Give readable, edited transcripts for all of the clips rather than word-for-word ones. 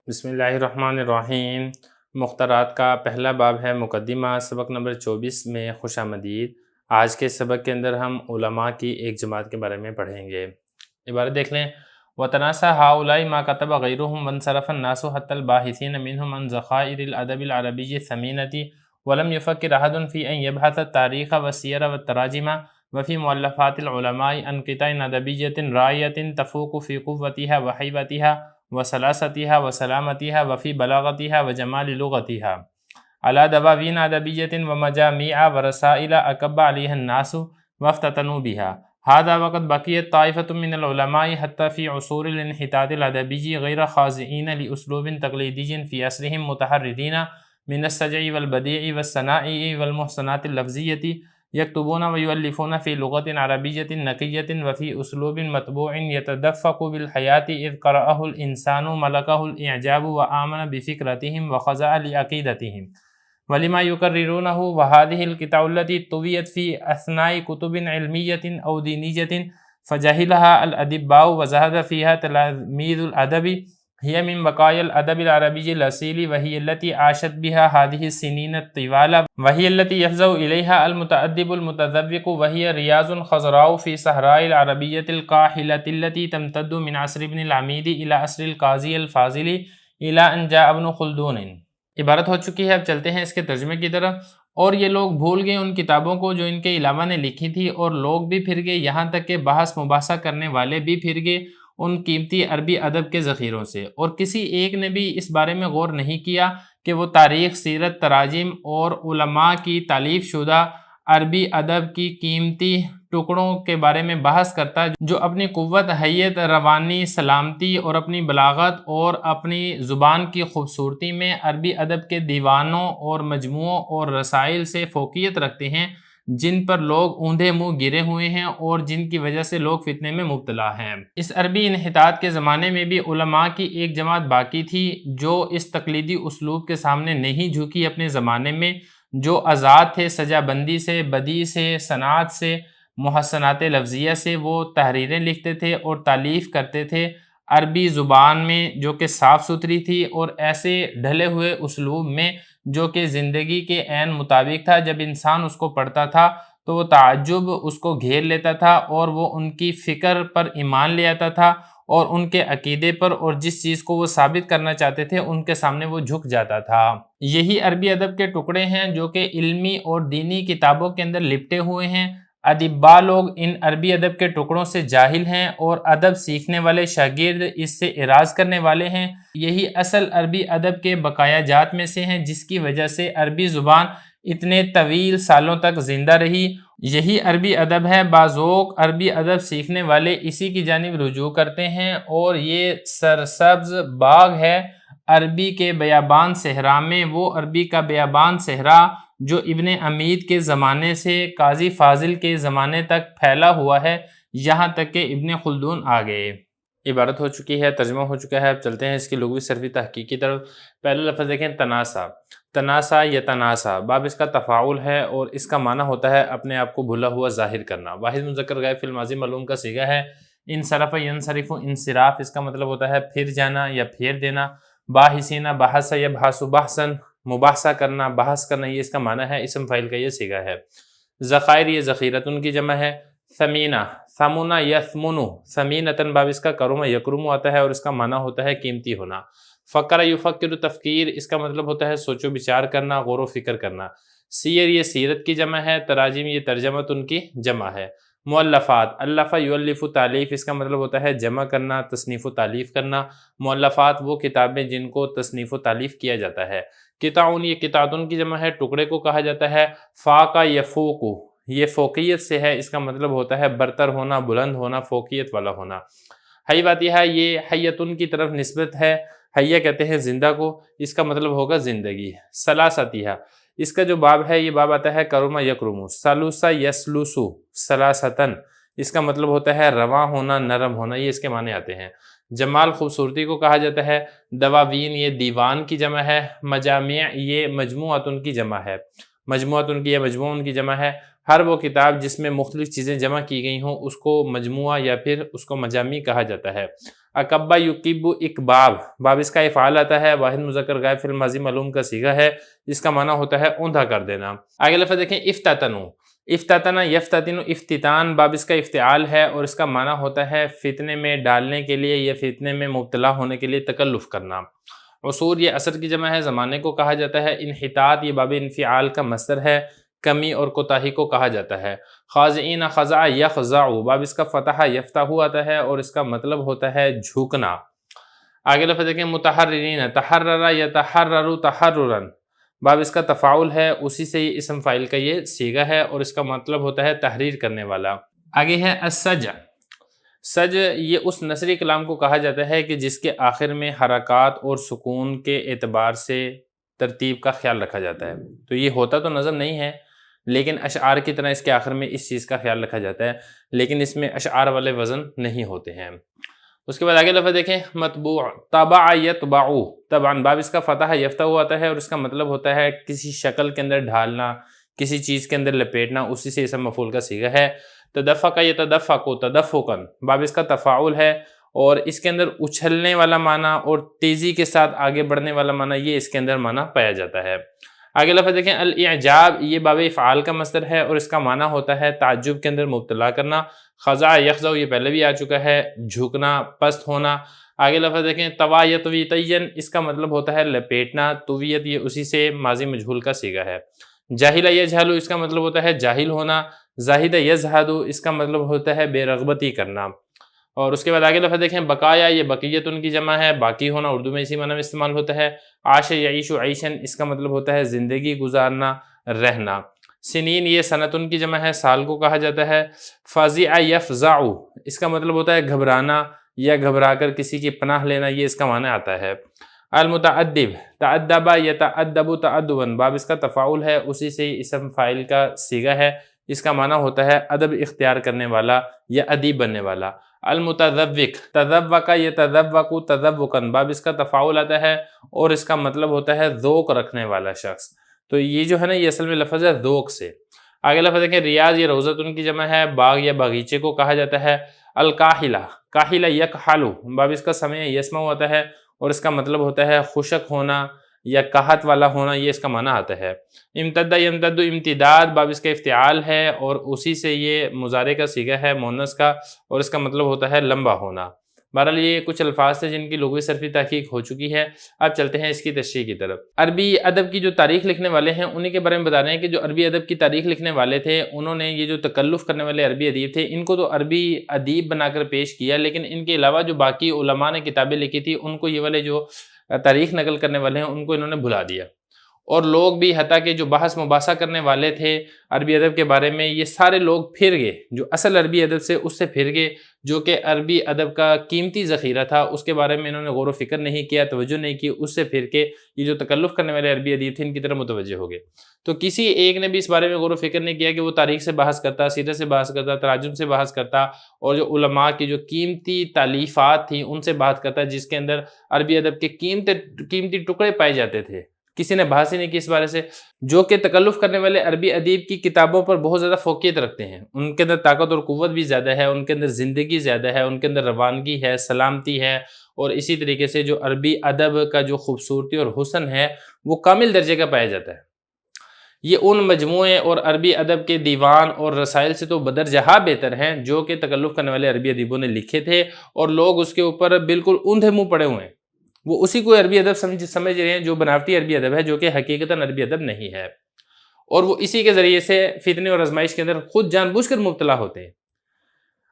بسم اللہ الرحمن الرحیم۔ مخترات کا پہلا باب ہے مقدمہ، سبق نمبر 24 میں خوش آمدید۔ آج کے سبق کے اندر ہم علماء کی ایک جماعت کے بارے میں پڑھیں گے۔ عبارت دیکھ لیں۔ وَتَنَاسَى هَؤُلَاءِ مَا كَتَبَ غَيْرُهُمْ وَانْصَرَفَ النَّاسُ حَتَّى الْبَاحِثِينَ مِنْهُمْ عَنْ ذَخَائِرِ الْأَدَبِ الْعَرَبِيِّ الثَّمِينَةِ وَلَمْ يُفَكِّرْ أَحَدٌ فِي أَنْ يَبْحَثَ التَّارِيخَ وَالسِّيَرَ وَالتَّرَاجِمَ وَفِي مُؤَلَّفَاتِ الْعُلَمَاءِ عَنْ قِطَعٍ أَدَبِيَّةٍ رَائِيَةٍ تَفُوقُ فِي قُوَّتِهَا وَهَيْبَتِهَا وسلاستها وسلامتها وفي بلاغتها وجمال لغتها على دواوين أدبية ومجاميع ورسائل أكب عليها الناس وافتتنوا بها، هذا وقد بقيت طائفة من العلماء حتى في عصور الانحطاط الأدبي غير خاضعين لأسلوب تقليدي في عصرهم متحررين من السجع والبديع والصنائع والمحسنات اللفظية، يكتبون ويؤلفون في لغة عربية نقية وفي أسلوب مطبوع يتدفق بالحياة إذ قرأه الإنسان ملكه الإعجاب وآمن بفكرتهم وخضع لعقيدتهم ولما يكررونه، وهذه القطع التي طويت في أثناء كتب علمية أو دينية فجهلها الأدباء وزهد فيها تلاميذ الأدب هي من بقايا الأدب العربي الأصيل، وهي التي عاشت بها هذه السنين الطوال، وهي التي يفزع إليها المتأدب المتذوق، وهي رياض خضراء في صحراء العربية القاحلة التي تمتد من عصر ابن العميد إلى عصر القاضي الفاضل إلى أن جاء ابن خلدون۔ عبارت ہو چکی ہے، اب چلتے ہیں اس کے ترجمے کی طرف۔ اور یہ لوگ بھول گئے ان کتابوں کو جو ان کے علاوہ نے لکھی تھی، اور لوگ بھی پھر گئے، یہاں تک کہ بحث مباحثہ کرنے والے بھی پھر گئے ان قیمتی عربی ادب کے ذخیروں سے، اور کسی ایک نے بھی اس بارے میں غور نہیں کیا کہ وہ تاریخ، سیرت، تراجم اور علماء کی تالیف شدہ عربی ادب کی قیمتی ٹکڑوں کے بارے میں بحث کرتا، جو اپنی قوت، حیت، روانی سلامتی اور اپنی بلاغت اور اپنی زبان کی خوبصورتی میں عربی ادب کے دیوانوں اور مجموعوں اور رسائل سے فوقیت رکھتے ہیں، جن پر لوگ اوندھے منہ گرے ہوئے ہیں اور جن کی وجہ سے لوگ فتنے میں مبتلا ہیں۔ اس عربی انحطاط کے زمانے میں بھی علماء کی ایک جماعت باقی تھی جو اس تقلیدی اسلوب کے سامنے نہیں جھکی اپنے زمانے میں، جو آزاد تھے سجا بندی سے، بدیع سے، صنعت سے، محسنات لفظیہ سے۔ وہ تحریریں لکھتے تھے اور تالیف کرتے تھے عربی زبان میں جو کہ صاف ستھری تھی، اور ایسے ڈھلے ہوئے اسلوب میں جو کہ زندگی کے عین مطابق تھا۔ جب انسان اس کو پڑھتا تھا تو وہ تعجب اس کو گھیر لیتا تھا، اور وہ ان کی فکر پر ایمان لے آتا تھا، اور ان کے عقیدے پر، اور جس چیز کو وہ ثابت کرنا چاہتے تھے ان کے سامنے وہ جھک جاتا تھا۔ یہی عربی ادب کے ٹکڑے ہیں جو کہ علمی اور دینی کتابوں کے اندر لپٹے ہوئے ہیں۔ ادباء لوگ ان عربی ادب کے ٹکڑوں سے جاہل ہیں، اور ادب سیکھنے والے شاگرد اس سے اعراض کرنے والے ہیں۔ یہی اصل عربی ادب کے بقایا جات میں سے ہیں، جس کی وجہ سے عربی زبان اتنے طویل سالوں تک زندہ رہی۔ یہی عربی ادب ہے۔ بعض ذوق عربی ادب سیکھنے والے اسی کی جانب رجوع کرتے ہیں، اور یہ سرسبز باغ ہے عربی کے بیابان صحرا میں، وہ عربی کا بیابان صحرا جو ابن عمید کے زمانے سے قاضی فاضل کے زمانے تک پھیلا ہوا ہے، یہاں تک کہ ابن خلدون آ گئے۔ عبارت ہو چکی ہے، ترجمہ ہو چکا ہے، اب چلتے ہیں اس کی لغوی صرفی تحقیق کی طرف۔ پہلا لفظ دیکھیں، تناسا۔ تناسا یا تناسا، باب اس کا تفاعل ہے، اور اس کا معنی ہوتا ہے اپنے آپ کو بھولا ہوا ظاہر کرنا۔ واحد مذکر غائب فی الماضی معلوم کا صیغہ ہے۔ انصرف ینصرف، انصراف، اس کا مطلب ہوتا ہے پھر جانا یا پھیر دینا۔ باحثین، بحث یبحث بحثا، مباحثہ کرنا، بحث کرنا، یہ اس کا معنی ہے۔ اسم فاعل کا یہ صیغہ ہے۔ ذخائر، یہ ذخیرتن کی جمع ہے۔ ثمینہ، ثمنہ یثمنو، ثمینتن، باب اس کا کرم یکرم آتا ہے، اور اس کا معنی ہوتا ہے قیمتی ہونا۔ فکر یفکر، تفکیر، اس کا مطلب ہوتا ہے سوچ و بچار کرنا، غور و فکر کرنا۔ سیر، یہ سیرت کی جمع ہے۔ تراجم، یہ ترجمتن کی جمع ہے۔ مؤلفات، الف یؤلف، تالیف، اس کا مطلب ہوتا ہے جمع کرنا، تصنیف و تالیف کرنا۔ مؤلفات، وہ کتابیں جن کو تصنیف و تالیف کیا جاتا ہے۔ قطعون، یہ قطعتن کی جمع ہے، ٹکڑے کو کہا جاتا ہے۔ فاقہ یفوق، یہ فوقیت سے ہے، اس کا مطلب ہوتا ہے برتر ہونا، بلند ہونا، فوقیت والا ہونا۔ حیواتیہ، یہ حیتن کی طرف نسبت ہے۔ حیہ کہتے ہیں زندہ کو، اس کا مطلب ہوگا زندگی۔ سلاستیہ، اس کا جو باب ہے یہ باب آتا ہے کرم یکرم۔ سلوسا یسلوسو، سلاستن، اس کا مطلب ہوتا ہے رواں ہونا، نرم ہونا، یہ اس کے معنی آتے ہیں۔ جمال، خوبصورتی کو کہا جاتا ہے۔ دواوین، یہ دیوان کی جمع ہے۔ مجامع، یہ مجموعتن کی جمع ہے۔ مجموعتن کی، یہ مجموعن کی جمع ہے۔ ہر وہ کتاب جس میں مختلف چیزیں جمع کی گئی ہوں اس کو مجموعہ یا پھر اس کو مجامع کہا جاتا ہے۔ اکبا یکبو اکباب، باب اس کا افعال آتا ہے، واحد مذکر غائب فعل ماضی معلوم کا صیغہ ہے، جس کا معنی ہوتا ہے اوندھا کر دینا۔ آگے لفظ دیکھیں افتتنو، افتتنا یفتتنو افتتان، باب اس کا افتعال ہے اور اس کا معنی ہوتا ہے فتنے میں ڈالنے کے لیے یا فتنے میں مبتلا ہونے کے لیے تکلف کرنا۔ عصور یہ عصر کی جمع ہے، زمانے کو کہا جاتا ہے۔ انحطاط یہ باب انفعال کا مصدر ہے، کمی اور کوتاہی کو کہا جاتا ہے۔ خاضعین خضع یخضع، باب اس کا فتح یفتح آتا ہے اور اس کا مطلب ہوتا ہے جھکنا۔ آگے لفظ دیکھیں متحررین، تحرر یتحرر تحررا، باب اس کا تفاعل ہے، اسی سے یہ اسم فاعل کا یہ صیغہ ہے اور اس کا مطلب ہوتا ہے تحریر کرنے والا۔ آگے ہے السج، سج یہ اس نثری کلام کو کہا جاتا ہے کہ جس کے آخر میں حرکات اور سکون کے اعتبار سے ترتیب کا خیال رکھا جاتا ہے۔ تو یہ ہوتا تو نظم نہیں ہے، لیکن اشعار کی طرح اس کے آخر میں اس چیز کا خیال رکھا جاتا ہے، لیکن اس میں اشعار والے وزن نہیں ہوتے ہیں۔ اس کے بعد آگے لفظ دیکھیں مطبوع، طبع یطبع، طبعا باب اس کا فتح یفتح آتا ہے اور اس کا مطلب ہوتا ہے کسی شکل کے اندر ڈھالنا، کسی چیز کے اندر لپیٹنا، اسی سے اسم مفعول کا صیغہ ہے۔ تدفق یتدفق تدفقا، باب اس کا تفاعل ہے اور اس کے اندر اچھلنے والا معنی اور تیزی کے ساتھ آگے بڑھنے والا معنی یہ اس کے اندر معنی پایا جاتا ہے۔ آگے لفظ دیکھیں الاعجاب، یہ باب افعال کا مصدر ہے اور اس کا معنی ہوتا ہے تعجب کے اندر مبتلا کرنا۔ خضع یخضع یہ پہلے بھی آ چکا ہے، جھکنا، پست ہونا۔ آگے لفظ دیکھیں طوی یطوی طین، اس کا مطلب ہوتا ہے لپیٹنا، طویت یہ اسی سے ماضی مجہول کا صیغہ ہے۔ جاہل یجہل، اس کا مطلب ہوتا ہے جاہل ہونا۔ زاہد یزہد، اس کا مطلب ہوتا ہے بے رغبتی کرنا۔ اور اس کے بعد آگے لفظ دیکھیں بقایا، یہ بقیت ان کی جمع ہے، باقی ہونا، اردو میں اسی معنی میں استعمال ہوتا ہے۔ عاش یعیش عیشن، اس کا مطلب ہوتا ہے زندگی گزارنا، رہنا۔ سنین یہ سنت ان کی جمع ہے، سال کو کہا جاتا ہے۔ فاضع یفزع، اس کا مطلب ہوتا ہے گھبرانا یا گھبرا کر کسی کی پناہ لینا، یہ اس کا معنی آتا ہے۔ المتعدب، تعدب یتعدب تعدبا، باب اس کا تفاعل ہے، اسی سے اسم فاعل کا صیغہ ہے، اس کا معنی ہوتا ہے ادب اختیار کرنے والا یا ادیب بننے والا۔ المتذوق، تذوق یتذوق تذوقا، باب اس کا تفاعل آتا ہے اور اس کا مطلب ہوتا ہے ذوق رکھنے والا شخص۔ تو یہ جو ہے نا یہ اصل میں لفظ ہے ذوق سے۔ آگے لفظ دیکھیں ریاض، یہ روضت ان کی جمع ہے، باغ یا باغیچے کو کہا جاتا ہے۔ الکاہلہ، کاہلہ یکحل، باب اس کا سمع یسمع ہوتا ہے اور اس کا مطلب ہوتا ہے خشک ہونا یا قحط والا ہونا، یہ اس کا معنی آتا ہے۔ امتد یمتد امتداد، باب اس کا افتعال ہے اور اسی سے یہ مضارع کا صیغہ ہے مؤنث کا اور اس کا مطلب ہوتا ہے لمبا ہونا۔ بہرحال یہ کچھ الفاظ تھے جن کی لغوی صرفی تحقیق ہو چکی ہے۔ اب چلتے ہیں اس کی تشریح کی طرف۔ عربی ادب کی جو تاریخ لکھنے والے ہیں انہیں کے بارے میں بتا رہے ہیں کہ جو عربی ادب کی تاریخ لکھنے والے تھے انہوں نے یہ جو تکلف کرنے والے عربی ادیب تھے ان کو تو عربی ادیب بنا کر پیش کیا، لیکن ان کے علاوہ جو باقی علماء نے کتابیں لکھی تھی ان کو یہ والے جو تاریخ نقل کرنے والے ہیں ان کو انہوں نے بھلا دیا، اور لوگ بھی حتیٰ کہ جو بحث مباحثہ کرنے والے تھے عربی ادب کے بارے میں یہ سارے لوگ پھر گئے، جو اصل عربی ادب سے اس سے پھر گئے، جو کہ عربی ادب کا قیمتی ذخیرہ تھا اس کے بارے میں انہوں نے غور و فکر نہیں کیا، توجہ نہیں کی، اس سے پھر کے یہ جو تکلف کرنے والے عربی ادیب تھے ان کی طرف متوجہ ہو گئے۔ تو کسی ایک نے بھی اس بارے میں غور و فکر نہیں کیا کہ وہ تاریخ سے بحث کرتا، سیرت سے بحث کرتا، تراجم سے بحث کرتا اور جو علماء کی جو قیمتی تالیفات تھیں ان سے بحث کرتا جس کے اندر عربی ادب کے قیمتی ٹکڑے پائے جاتے تھے۔ کسی نے بحث ہی نہیں کی اس بارے سے، جو کہ تکلف کرنے والے عربی ادیب کی کتابوں پر بہت زیادہ فوقیت رکھتے ہیں، ان کے اندر طاقت اور قوت بھی زیادہ ہے، ان کے اندر زندگی زیادہ ہے، ان کے اندر روانگی ہے، سلامتی ہے، اور اسی طریقے سے جو عربی ادب کا جو خوبصورتی اور حسن ہے وہ کامل درجے کا پایا جاتا ہے۔ یہ ان مجموعے اور عربی ادب کے دیوان اور رسائل سے تو بدرجہ بہتر ہیں جو کہ تکلف کرنے والے عربی ادیبوں نے لکھے تھے، اور لوگ اس کے اوپر بالکل اوندھے منہ پڑے ہوئے ہیں، وہ اسی کو عربی ادب سمجھ رہے ہیں جو بناوٹی عربی ادب ہے، جو کہ حقیقتاً عربی ادب نہیں ہے، اور وہ اسی کے ذریعے سے فتنے اور آزمائش کے اندر خود جان بوجھ کر مبتلا ہوتے ہیں۔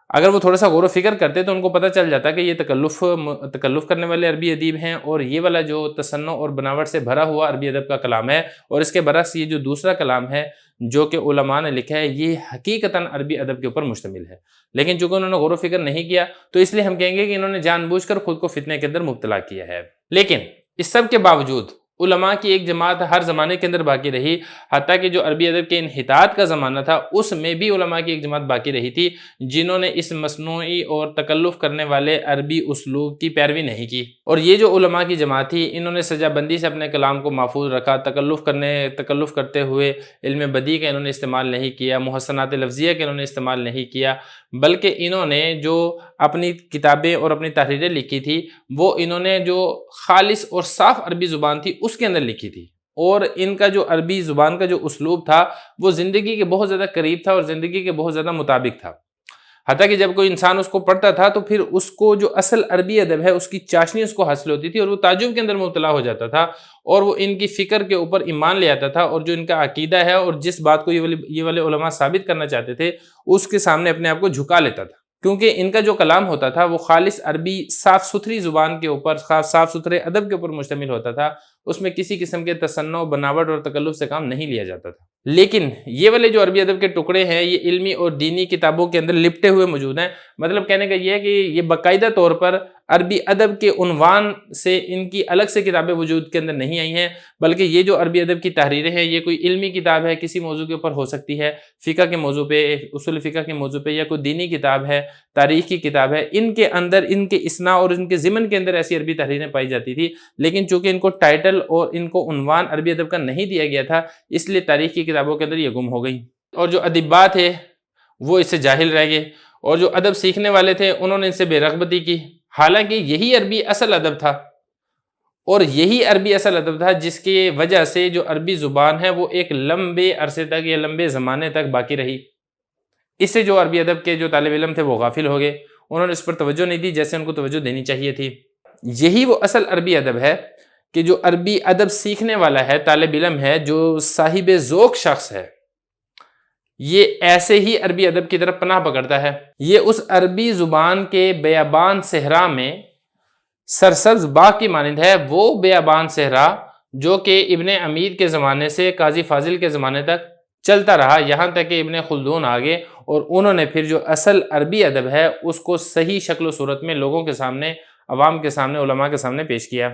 اگر وہ تھوڑا سا غور و فکر کرتے تو ان کو پتہ چل جاتا کہ یہ تکلف کرنے والے عربی ادیب ہیں، اور یہ والا جو تصنع اور بناوٹ سے بھرا ہوا عربی ادب کا کلام ہے، اور اس کے برعکس یہ جو دوسرا کلام ہے جو کہ علماء نے لکھا ہے یہ حقیقتاً عربی ادب کے اوپر مشتمل ہے، لیکن چونکہ انہوں نے غور و فکر نہیں کیا تو اس لیے ہم کہیں گے کہ انہوں نے جان بوجھ کر خود کو فتنے کے اندر مبتلا کیا ہے۔ لیکن اس سب کے باوجود علماء کی ایک جماعت ہر زمانے کے اندر باقی رہی، حتیٰ کہ جو عربی ادب کے انحطاط کا زمانہ تھا اس میں بھی علماء کی ایک جماعت باقی رہی تھی جنہوں نے اس مصنوعی اور تکلف کرنے والے عربی اسلوب کی پیروی نہیں کی۔ اور یہ جو علماء کی جماعت تھی انہوں نے سجا بندی سے اپنے کلام کو محفوظ رکھا، تکلف کرتے ہوئے علم بدیع کا انہوں نے استعمال نہیں کیا، محسنات لفظیہ کا انہوں نے استعمال نہیں کیا، بلکہ انہوں نے جو اپنی کتابیں اور اپنی تحریریں لکھی تھی وہ انہوں نے جو خالص اور صاف عربی زبان تھی اس کے اندر لکھی تھی، اور ان کا جو عربی زبان کا جو اسلوب تھا وہ زندگی کے بہت زیادہ قریب تھا اور زندگی کے بہت زیادہ مطابق تھا، حتیٰ کہ جب کوئی انسان اس کو پڑھتا تھا تو پھر اس کو جو اصل عربی ادب ہے اس کی چاشنی اس کو حاصل ہوتی تھی اور وہ تعجب کے اندر مبتلا ہو جاتا تھا، اور وہ ان کی فکر کے اوپر ایمان لے آتا تھا، اور جو ان کا عقیدہ ہے اور جس بات کو یہ والے علماء ثابت کرنا چاہتے تھے اس کے سامنے اپنے آپ کو جھکا لیتا تھا، کیونکہ ان کا جو کلام ہوتا تھا وہ خالص عربی صاف ستھری زبان کے اوپر، صاف ستھرے ادب کے اوپر مشتمل ہوتا تھا، اس میں کسی قسم کے تصنع، بناوٹ اور تکلف سے کام نہیں لیا جاتا تھا۔ لیکن یہ والے جو عربی ادب کے ٹکڑے ہیں یہ علمی اور دینی کتابوں کے اندر لپٹے ہوئے موجود ہیں، مطلب کہنے کا یہ ہے کہ یہ باقاعدہ طور پر عربی ادب کے عنوان سے ان کی الگ سے کتابیں وجود کے اندر نہیں آئی ہیں، بلکہ یہ جو عربی ادب کی تحریریں ہیں یہ کوئی علمی کتاب ہے، کسی موضوع کے اوپر ہو سکتی ہے، فقہ کے موضوع پہ، اصول فقہ کے موضوع پہ، یا کوئی دینی کتاب ہے، تاریخ کی کتاب ہے، ان کے اندر ان کے اسنا اور ان کے ضمن کے اندر ایسی عربی تحریریں پائی جاتی تھی، لیکن چونکہ ان کو ٹائٹل اور ان کو عنوان عربی ادب کا نہیں دیا گیا تھا اس لیے تاریخ کی کتابوں کے اندر یہ گم ہو گئی، اور جو ادیباء تھے وہ اس سے جاہل رہ گئے، اور جو ادب سیکھنے والے تھے انہوں نے ان سے بے رغبتی کی، حالانکہ یہی عربی اصل ادب تھا، اور یہی عربی اصل ادب تھا جس کی وجہ سے جو عربی زبان ہے وہ ایک لمبے عرصے تک یا لمبے زمانے تک باقی رہی۔ اس سے جو عربی ادب کے جو طالب علم تھے وہ غافل ہو گئے، انہوں نے اس پر توجہ نہیں دی جیسے ان کو توجہ دینی چاہیے تھی۔ یہی وہ اصل عربی ادب ہے کہ جو عربی ادب سیکھنے والا ہے، طالب علم ہے، جو صاحب ذوق شخص ہے، یہ ایسے ہی عربی ادب کی طرف پناہ پکڑتا ہے۔ یہ اس عربی زبان کے بیابان صحرا میں سرسبز باغ کی مانند ہے، وہ بیابان صحرا جو کہ ابن عمید کے زمانے سے قاضی فاضل کے زمانے تک چلتا رہا، یہاں تک کہ ابن خلدون آگے، اور انہوں نے پھر جو اصل عربی ادب ہے اس کو صحیح شکل و صورت میں لوگوں کے سامنے، عوام کے سامنے، علماء کے سامنے پیش کیا۔